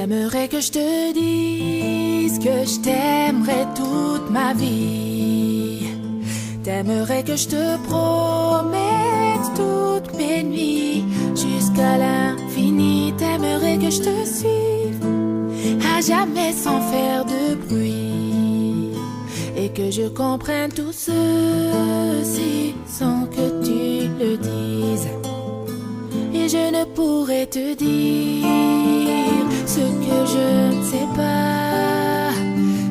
T'aimerais que je te dise que je t'aimerais toute ma vie. T'aimerais que je te promette toutes mes nuits jusqu'à l'infini. T'aimerais que je te suive à jamais sans faire de bruit, et que je comprenne tout ceci sans que tu le dises. Et je ne pourrais te dire ce que je ne sais pas,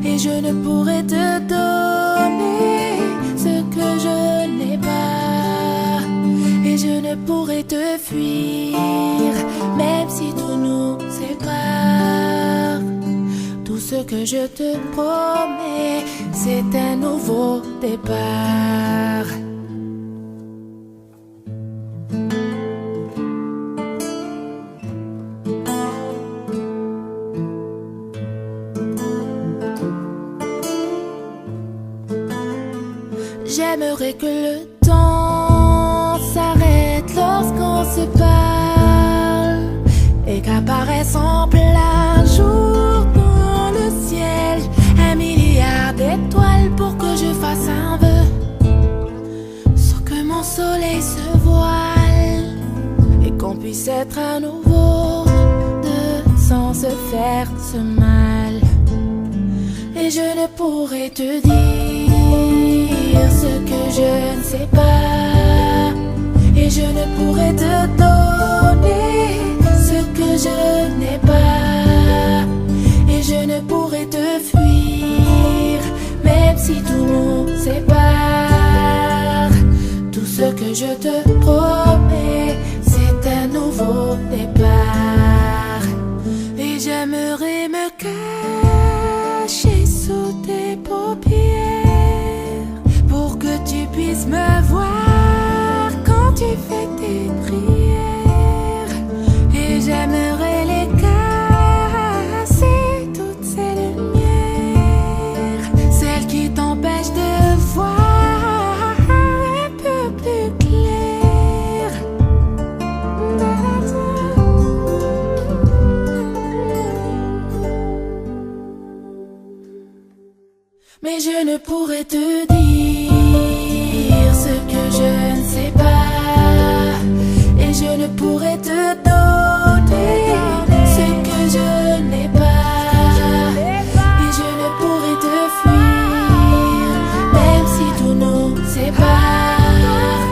et je ne pourrais te donner ce que je n'ai pas, et je ne pourrais te fuir même si tout nous sépare. Tout ce que je te promets, c'est un nouveau départ. J'aimerais que le temps s'arrête lorsqu'on se parle, et qu'apparaisse en plein jour dans le ciel 1 milliard d'étoiles pour que je fasse un vœu, sans que mon soleil se voile, et qu'on puisse être à nouveau deux sans se faire ce mal. Et je ne pourrais te dire ce que je ne sais pas, et je ne pourrais te donner ce que je n'ai pas, et je ne pourrais te fuir même si tout nous sépare. Tout ce que je te promets, c'est un nouveau départ. Et j'aimerais me cacher sous tes paupières pour que tu puisses me voir quand tu fais tes prières. Et j'aimerais les casser, toutes ces lumières, celles qui t'empêchent de voir un peu plus clair. Mais je ne pourrais te dire ce que je ne sais pas, et je ne pourrais te donner ce que je n'ai pas, et je ne pourrais te fuir même si tout nous sépare.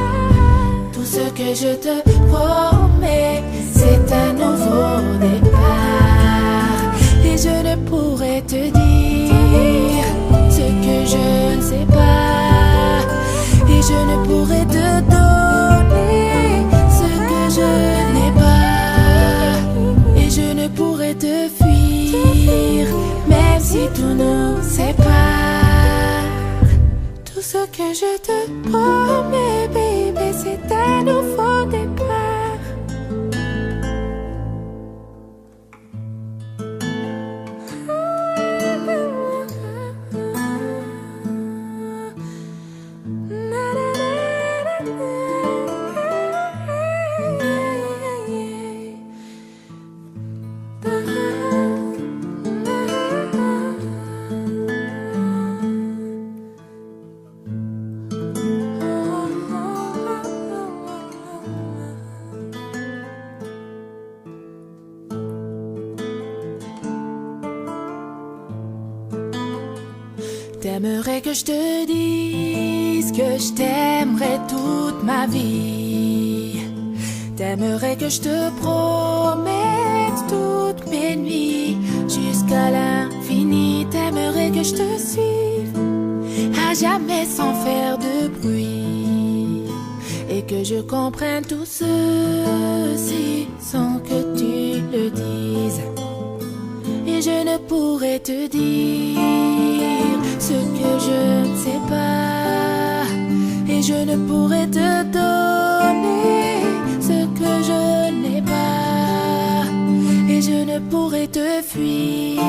Tout ce que je te promets, c'est un nouveau départ. Et je ne pourrais te dire ce que je ne sais pas, et je ne pourrais te donner ce que je n'ai pas, et je ne pourrais te fuir même si tout nous sépare. Tout ce que je te promets, baby, c'est un nouveau départ. T'aimerais que je te dise que je t'aimerais toute ma vie. T'aimerais que je te promette toutes mes nuits jusqu'à l'infini. T'aimerais que je te suive à jamais sans faire de bruit, et que je comprenne tout ceci sans que tu le dises. Et je ne pourrais te dire ce que je ne sais pas, et je ne pourrais te donner ce que je n'ai pas, et je ne pourrais te fuir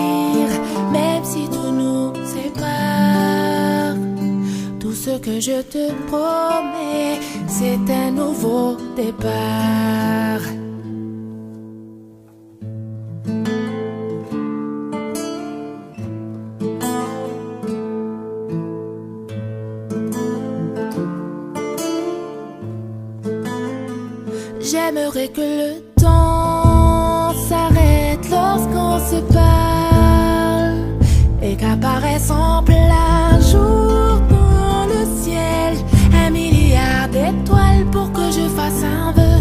même si tout nous sépare. Tout ce que je te promets, c'est un nouveau départ. J'aimerais que le temps s'arrête lorsqu'on se parle et qu'apparaisse en plein jour dans le ciel 1 milliard d'étoiles pour que je fasse un vœu,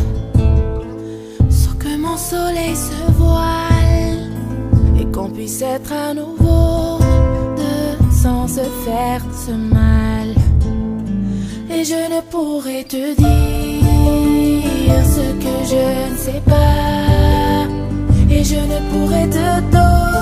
sans que mon soleil se voile et qu'on puisse être à nouveau deux sans se faire ce mal. Et je ne pourrai te dire ce que je ne sais pas, et je ne pourrai te donner